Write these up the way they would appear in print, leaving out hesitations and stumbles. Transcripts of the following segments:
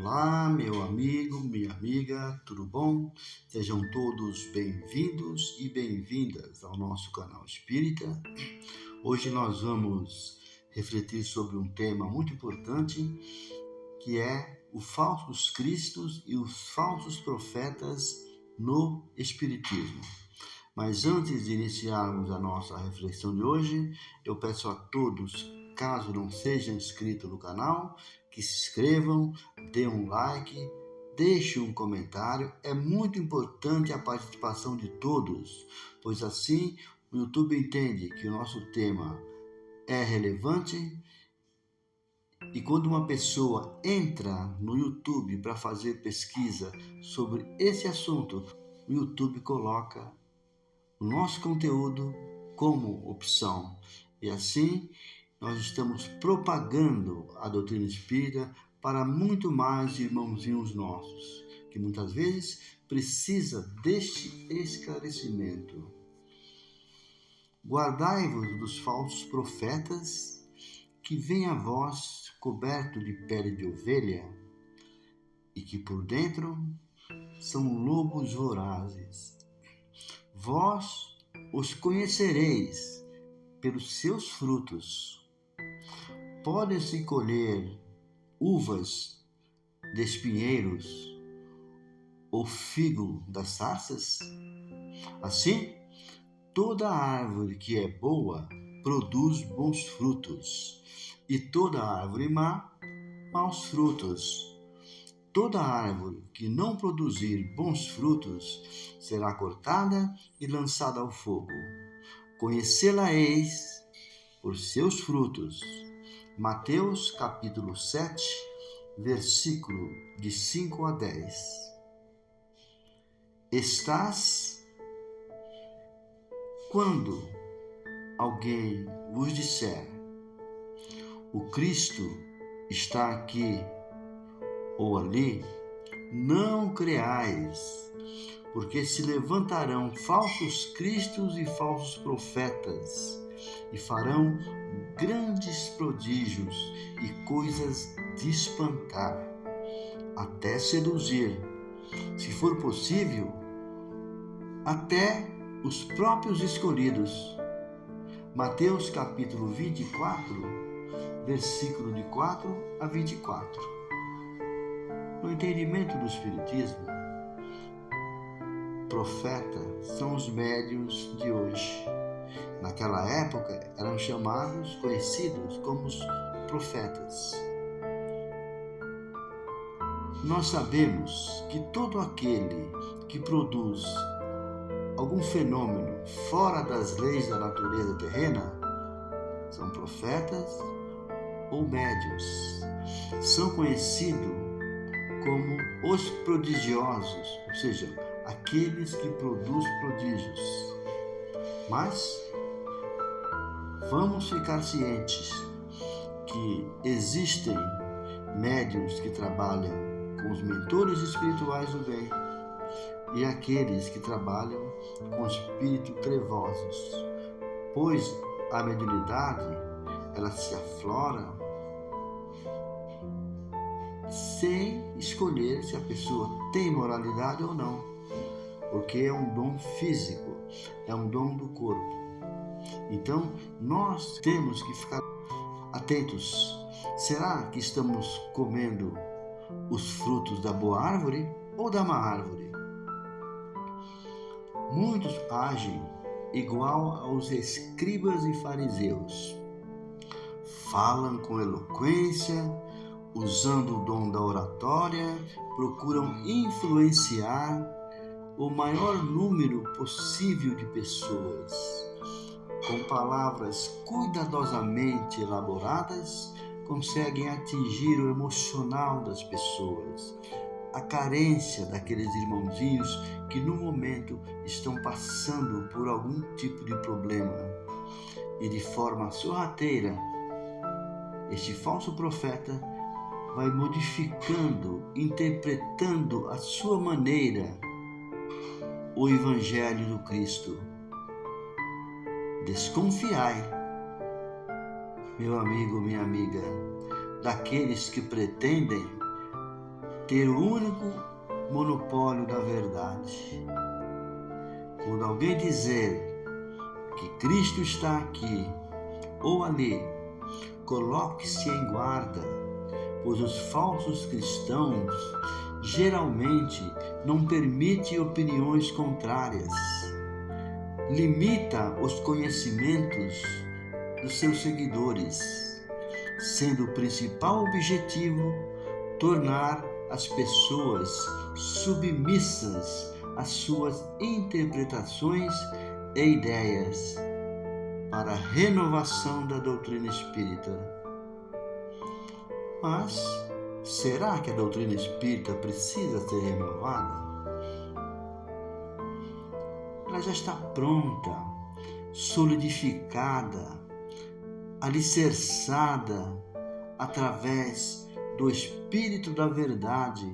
Olá, meu amigo, minha amiga, tudo bom? Sejam todos bem-vindos e bem-vindas ao nosso canal Espírita. Hoje nós vamos refletir sobre um tema muito importante, que é os falsos cristos e os falsos profetas no Espiritismo. Mas antes de iniciarmos a nossa reflexão de hoje, eu peço a todos, caso não sejam inscritos no canal, que se inscrevam, dê um like, deixe um comentário. É muito importante a participação de todos, pois assim o YouTube entende que o nosso tema é relevante. E quando uma pessoa entra no YouTube para fazer pesquisa sobre esse assunto, o YouTube coloca o nosso conteúdo como opção. E assim nós estamos propagando a doutrina espírita para muito mais irmãozinhos nossos, que muitas vezes precisa deste esclarecimento. Guardai-vos dos falsos profetas, que vêm a vós coberto de pele de ovelha, e que por dentro são lobos vorazes. Vós os conhecereis pelos seus frutos. Podem-se colher uvas de espinheiros ou figo das sarças? Assim, toda árvore que é boa produz bons frutos, e toda árvore má, maus frutos. Toda árvore que não produzir bons frutos será cortada e lançada ao fogo. Conhecê-la-eis por seus frutos. Mateus capítulo 7, versículo de 5 a 10. Estás quando alguém vos disser: o Cristo está aqui ou ali, não creais, porque se levantarão falsos cristos e falsos profetas, e farão grandes prodígios e coisas de espantar, até seduzir, se for possível, até os próprios escolhidos. Mateus capítulo 24, versículo de 4 a 24. No entendimento do Espiritismo, profetas são os médiuns de hoje. Naquela época eram conhecidos como os profetas. Nós sabemos que todo aquele que produz algum fenômeno fora das leis da natureza terrena são profetas ou médiuns. São conhecidos como os prodigiosos, ou seja, aqueles que produzem prodígios. Mas vamos ficar cientes que existem médiuns que trabalham com os mentores espirituais do bem e aqueles que trabalham com espíritos trevosos, pois a mediunidade ela se aflora sem escolher se a pessoa tem moralidade ou não, porque é um dom físico, é um dom do corpo. Então, nós temos que ficar atentos. Será que estamos comendo os frutos da boa árvore ou da má árvore? Muitos agem igual aos escribas e fariseus. Falam com eloquência, usando o dom da oratória, procuram influenciar o maior número possível de pessoas. Com palavras cuidadosamente elaboradas, conseguem atingir o emocional das pessoas, a carência daqueles irmãozinhos que no momento estão passando por algum tipo de problema. E de forma sorrateira, este falso profeta vai modificando, interpretando à sua maneira o Evangelho do Cristo. Desconfiai, meu amigo, minha amiga, daqueles que pretendem ter o único monopólio da verdade. Quando alguém dizer que Cristo está aqui ou ali, coloque-se em guarda, pois os falsos cristãos geralmente não permitem opiniões contrárias, limita os conhecimentos dos seus seguidores, sendo o principal objetivo tornar as pessoas submissas às suas interpretações e ideias para a renovação da doutrina espírita. Mas será que a doutrina espírita precisa ser renovada? Ela já está pronta, solidificada, alicerçada através do Espírito da Verdade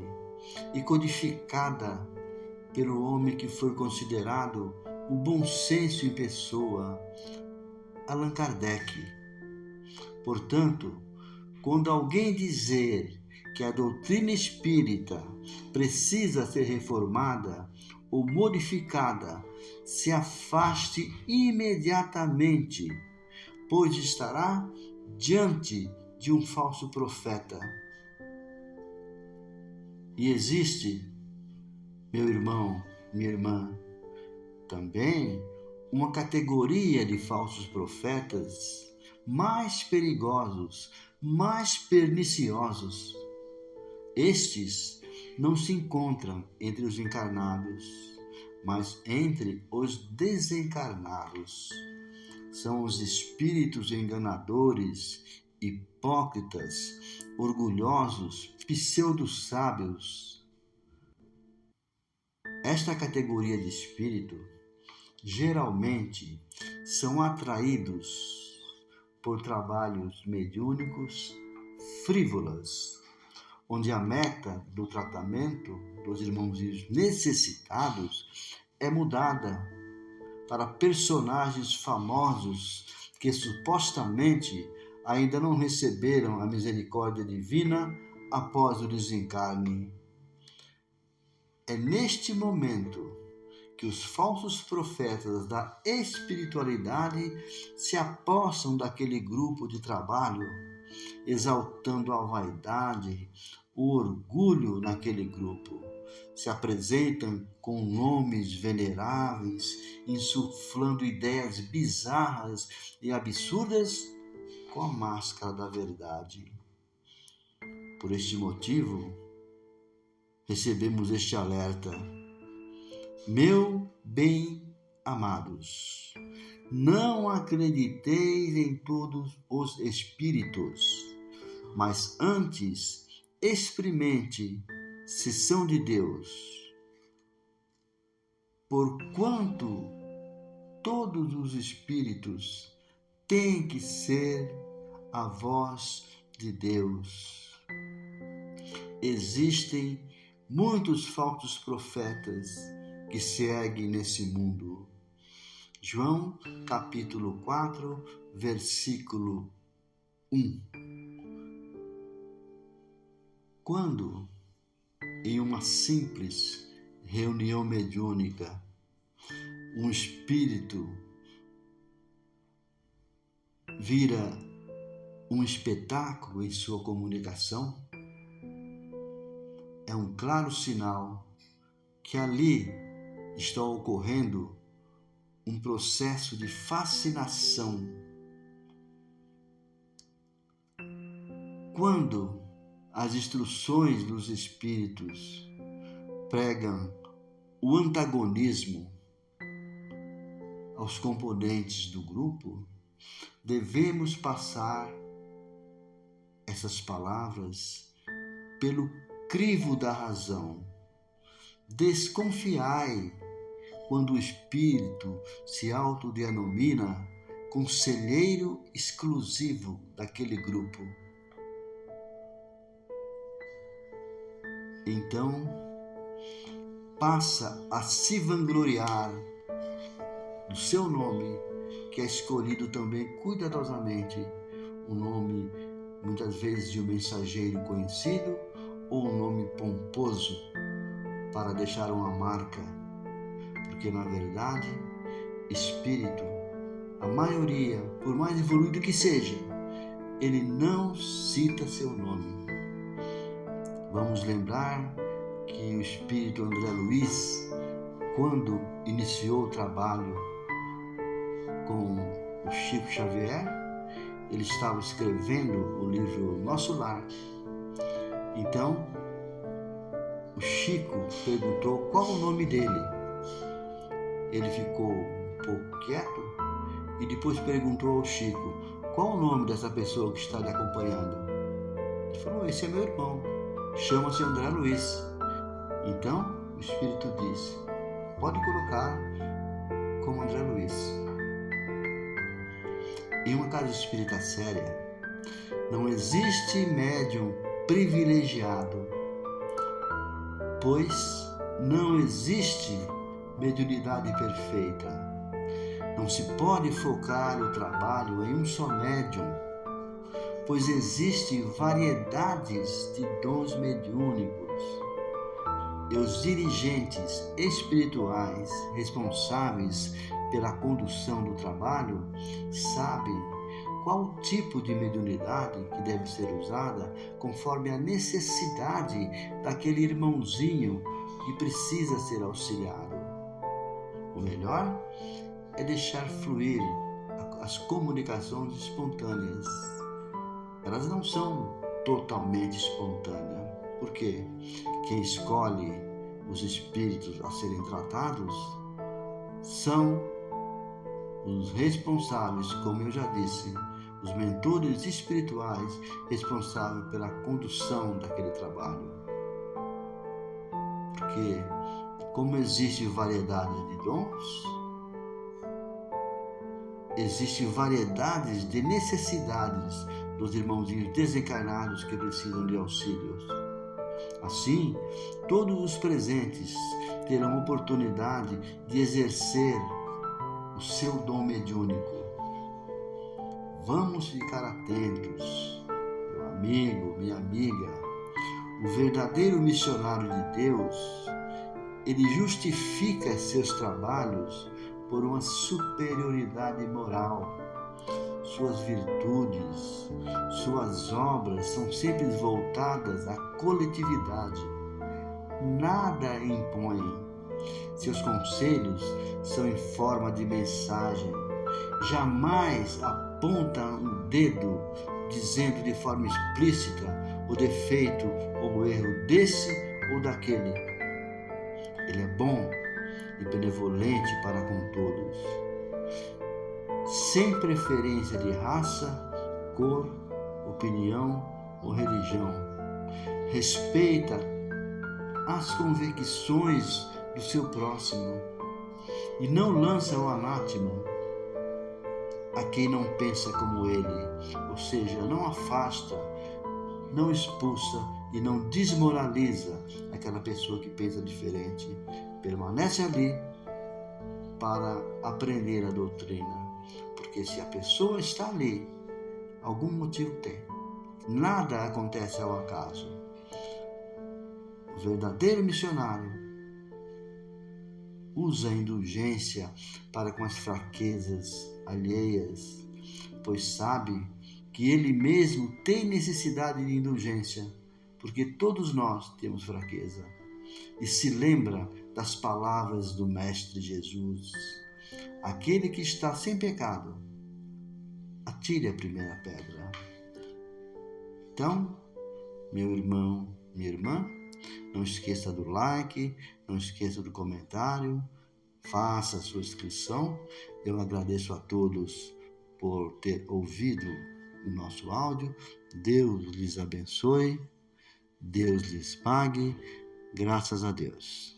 e codificada pelo homem que foi considerado o bom senso em pessoa, Allan Kardec. Portanto, quando alguém dizer que a doutrina espírita precisa ser reformada ou modificada, se afaste imediatamente, pois estará diante de um falso profeta. E existe, meu irmão, minha irmã, também uma categoria de falsos profetas mais perigosos, mais perniciosos. Estes não se encontram entre os encarnados, mas entre os desencarnados. São os espíritos enganadores, hipócritas, orgulhosos, pseudo-sábios. Esta categoria de espírito geralmente são atraídos por trabalhos mediúnicos frívolos, onde a meta do tratamento dos irmãozinhos necessitados é mudada para personagens famosos que supostamente ainda não receberam a misericórdia divina após o desencarne. É neste momento que os falsos profetas da espiritualidade se apossam daquele grupo de trabalho, exaltando a vaidade, o orgulho naquele grupo. Se apresentam com nomes veneráveis, insuflando ideias bizarras e absurdas com a máscara da verdade. Por este motivo, recebemos este alerta. Meu bem amados, não acrediteis em todos os espíritos, mas antes experimente se são de Deus, porquanto todos os espíritos têm que ser a voz de Deus. Existem muitos falsos profetas que seguem nesse mundo. João, capítulo 4, versículo 1. Quando, em uma simples reunião mediúnica, um espírito vira um espetáculo em sua comunicação, é um claro sinal que ali está ocorrendo um processo de fascinação. Quando as instruções dos espíritos pregam o antagonismo aos componentes do grupo, devemos passar essas palavras pelo crivo da razão. Desconfiai quando o espírito se autodenomina conselheiro exclusivo daquele grupo. Então, passa a se vangloriar do seu nome, que é escolhido também cuidadosamente, o nome muitas vezes de um mensageiro conhecido ou um nome pomposo para deixar uma marca, porque na verdade, espírito, a maioria, por mais evoluído que seja, ele não cita seu nome. Vamos lembrar que o espírito André Luiz, quando iniciou o trabalho com o Chico Xavier, ele estava escrevendo o livro Nosso Lar. Então, o Chico perguntou qual o nome dele. Ele ficou um pouco quieto e depois perguntou ao Chico: qual o nome dessa pessoa que está lhe acompanhando? Ele falou: esse é meu irmão, chama-se André Luiz. Então, o Espírito disse: pode colocar como André Luiz. Em uma casa espírita séria, não existe médium privilegiado, pois não existe mediunidade perfeita. Não se pode focar o trabalho em um só médium, pois existem variedades de dons mediúnicos. E os dirigentes espirituais responsáveis pela condução do trabalho sabem qual tipo de mediunidade que deve ser usada conforme a necessidade daquele irmãozinho que precisa ser auxiliado. O melhor é deixar fluir as comunicações espontâneas. Elas não são totalmente espontâneas. Por quê? Quem escolhe os espíritos a serem tratados são os responsáveis, como eu já disse, os mentores espirituais responsáveis pela condução daquele trabalho. Porque, como existe variedade de dons, existem variedades de necessidades dos irmãozinhos desencarnados que precisam de auxílios. Assim, todos os presentes terão oportunidade de exercer o seu dom mediúnico. Vamos ficar atentos, meu amigo, minha amiga. O verdadeiro missionário de Deus, ele justifica seus trabalhos por uma superioridade moral. Suas virtudes, suas obras são sempre voltadas à coletividade. Nada impõe. Seus conselhos são em forma de mensagem. Jamais aponta um dedo dizendo de forma explícita o defeito ou o erro desse ou daquele. Ele é bom e benevolente para com todos, sem preferência de raça, cor, opinião ou religião. Respeita as convicções do seu próximo e não lança o anátema a quem não pensa como ele, ou seja, não afasta, não expulsa e não desmoraliza aquela pessoa que pensa diferente. Permanece ali para aprender a doutrina, porque se a pessoa está ali, algum motivo tem. Nada acontece ao acaso. O verdadeiro missionário usa a indulgência para com as fraquezas alheias, pois sabe que ele mesmo tem necessidade de indulgência, porque todos nós temos fraqueza. E se lembra das palavras do Mestre Jesus: aquele que está sem pecado, atire a primeira pedra. Então, meu irmão, minha irmã, não esqueça do like, não esqueça do comentário, faça a sua inscrição. Eu agradeço a todos por ter ouvido o nosso áudio. Deus lhes abençoe, Deus lhes pague, graças a Deus.